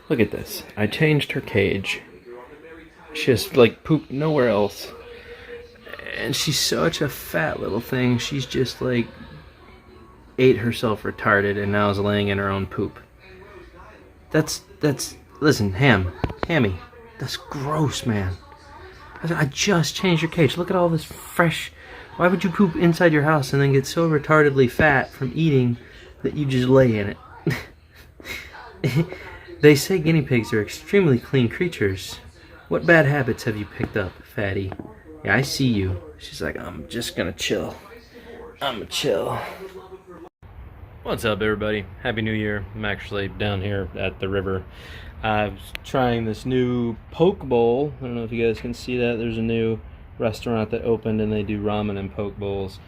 Look at this. I changed her cage. She has like poop nowhere else. And she's such a fat little thing. She's just like ate herself retarded and now is laying in her own poop. That's listen, Hammy, that's gross, man. I just changed your cage. Look at all this fresh. Why would you poop inside your house and then get so retardedly fat from eating that you just lay in it? They say guinea pigs are extremely clean creatures. What bad habits have you picked up, fatty? Yeah, I see you. She's like, I'm just gonna chill. I'm gonna chill. What's up, everybody? Happy New Year. I'm actually down here at the river. I was trying this new poke bowl. I don't know if you guys can see that. There's a new restaurant that opened and they do ramen and poke bowls.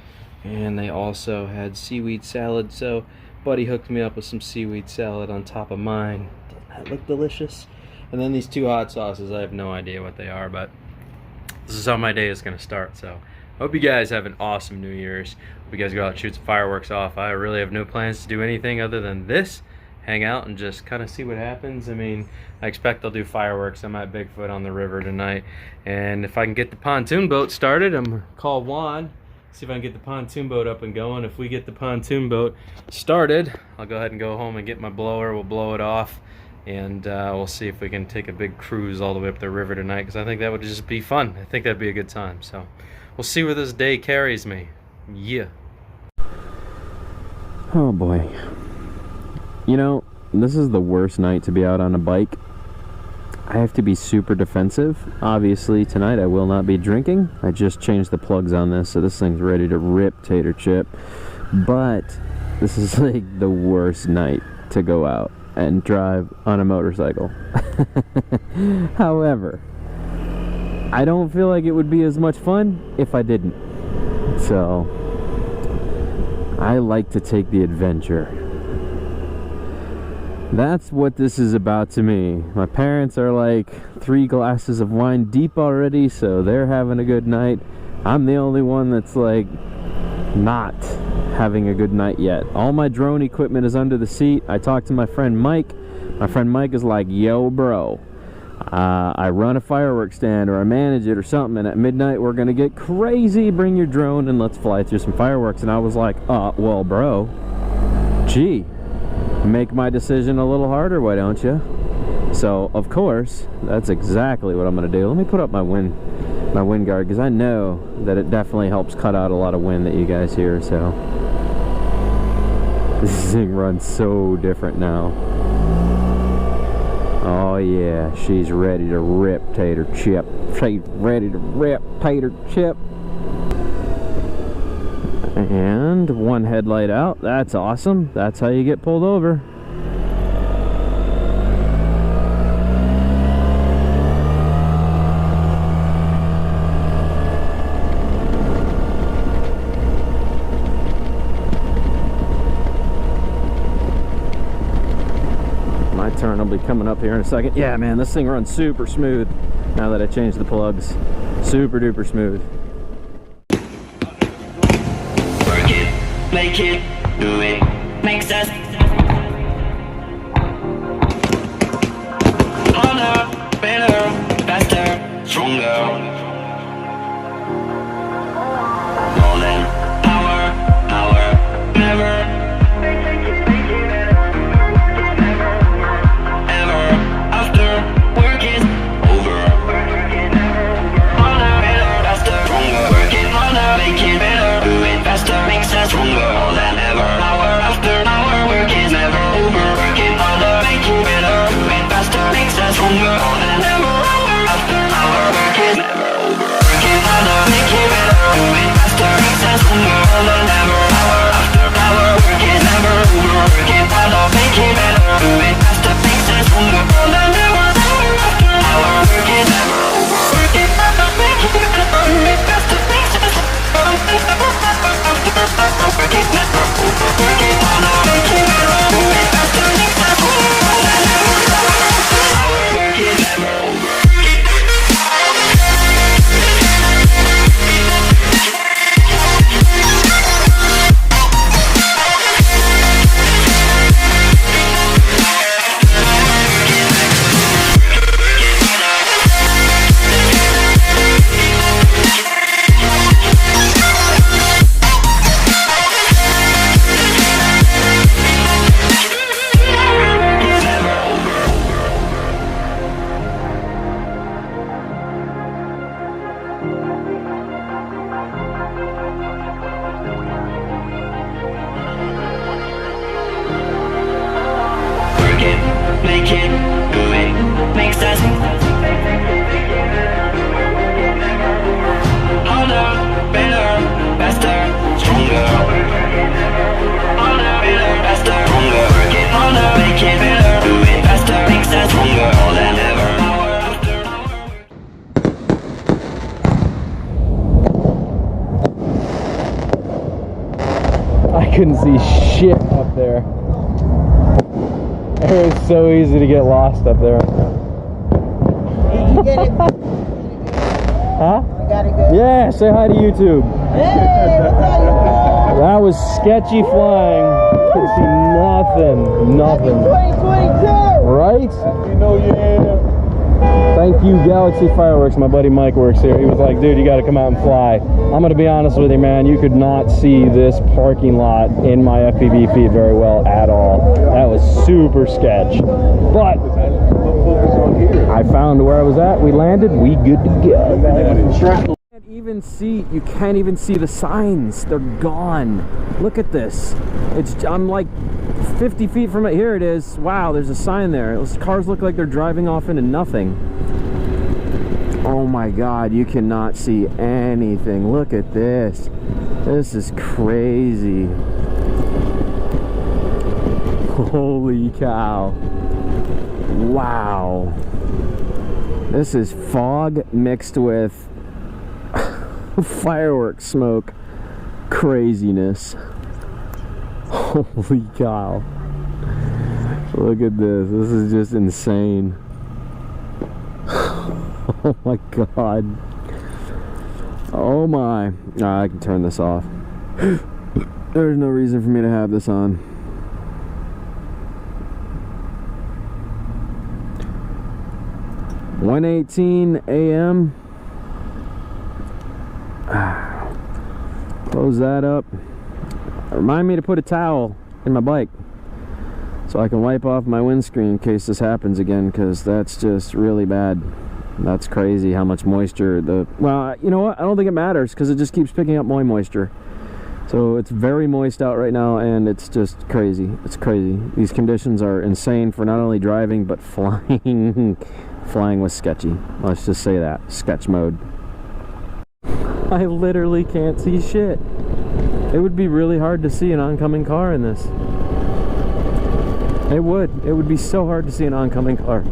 And they also had seaweed salad. So buddy hooked me up with some seaweed salad on top of mine. Doesn't that look delicious? And then these two hot sauces. I have no idea what they are, but this is how my day is going to start. So hope you guys have an awesome New Year's. Hope you guys go out and shoot some fireworks off. I really have no plans to do anything other than this. Hang out and just kind of see what happens. I mean, I expect I'll do fireworks on my Bigfoot on the river tonight. And if I can get the pontoon boat started, I'm going to call Juan. See if I can get the pontoon boat up and going. If we get the pontoon boat started, I'll go ahead and go home and get my blower. We'll blow it off. And we'll see if we can take a big cruise all the way up the river tonight, because I think that would just be fun. I think that'd be a good time. So we'll see where this day carries me. Yeah. Oh boy. You know, this is the worst night to be out on a bike. I have to be super defensive. Obviously tonight I will not be drinking. I just changed the plugs on this, so this thing's ready to rip tater chip. But this is like the worst night to go out and drive on a motorcycle. However, I don't feel like it would be as much fun if I didn't. So I like to take the adventure. That's what this is about to me. My parents are like 3 glasses of wine deep already, so they're having a good night. I'm the only one that's like not having a good night yet. All my drone equipment is under the seat. I talked to my friend Mike. My friend Mike is like, yo bro, I run a fireworks stand or I manage it or something, and at midnight we're gonna get crazy. Bring your drone and let's fly through some fireworks. And I was like, well bro, gee, make my decision a little harder, why don't you? So of course that's exactly what I'm gonna do. Let me put up my wind guard, because I know that it definitely helps cut out a lot of wind that you guys hear. So this thing runs so different now. Oh yeah, she's ready to rip tater chip. She's ready to rip tater chip. And one headlight out. That's awesome. That's how you get pulled over. My turn will be coming up here in a second. Yeah, man, this thing runs super smooth now that I changed the plugs. Super duper smooth. Make it, do it, makes us harder, better, faster, stronger. More than power, never, ever, after work is over. Harder, better, faster, stronger. Working harder, make it better, do it faster, makes us stronger. More than ever, hour after hour, couldn't see shit up there. It was so easy to get lost up there. Did you get it? Huh? You got it good? Yeah, say hi to YouTube. Hey, what's up, you That was sketchy flying. Could see nothing. Nothing. 2022! Right? You know, yeah. Thank you, Galaxy Fireworks. My buddy Mike works here. He was like, dude, you got to come out and fly. I'm going to be honest with you, man. You could not see this parking lot in my FPV feed very well at all. That was super sketch. But I found where I was at. We landed. We good to go. You can't even see the signs. They're gone. Look at this. I'm like 50 feet from it. Here it is. Wow, there's a sign there. Those cars look like they're driving off into nothing. Oh my God, you cannot see anything. Look at this. This is crazy. Holy cow. Wow. This is fog mixed with fireworks smoke craziness. Holy cow. Look at this. This is just insane. Oh my God. Oh my. I can turn this off. There's no reason for me to have this on. (1:18 a.m.) Close that up. Remind me to put a towel in my bike so I can wipe off my windscreen in case this happens again, because that's just really bad. That's crazy how much moisture well, you know what, I don't think it matters because it just keeps picking up more moisture. So it's very moist out right now, and it's just crazy. It's crazy. These conditions are insane for not only driving but flying. Flying was sketchy. Let's just say that. Sketch mode. I literally can't see shit. It would be really hard to see an oncoming car in this. It would. It would be so hard to see an oncoming car.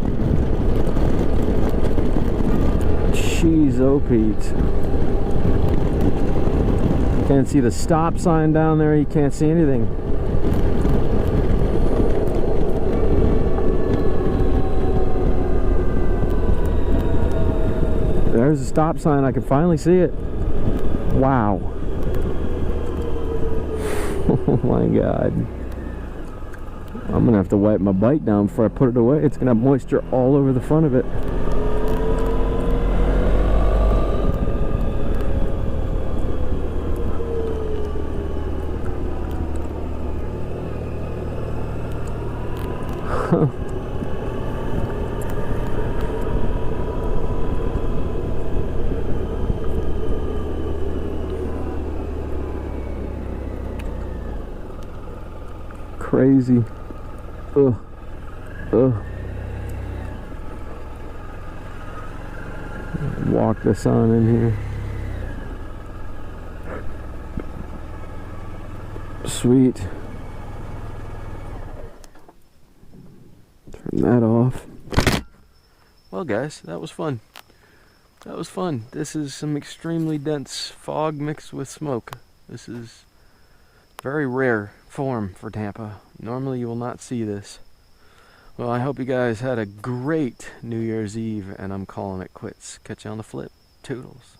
Jeez, oh Pete. Can't see the stop sign down there. You can't see anything. There's a stop sign. I can finally see it. Wow. Oh my God. I'm gonna have to wipe my bike down before I put it away. It's gonna have moisture all over the front of it. Crazy. Ugh. Ugh. Walk this on in here. Sweet. Turn that off. Well, guys, that was fun. That was fun. This is some extremely dense fog mixed with smoke. This is very rare form for Tampa. Normally you will not see this. Well, I hope you guys had a great New Year's Eve, and I'm calling it quits. Catch you on the flip. Toodles.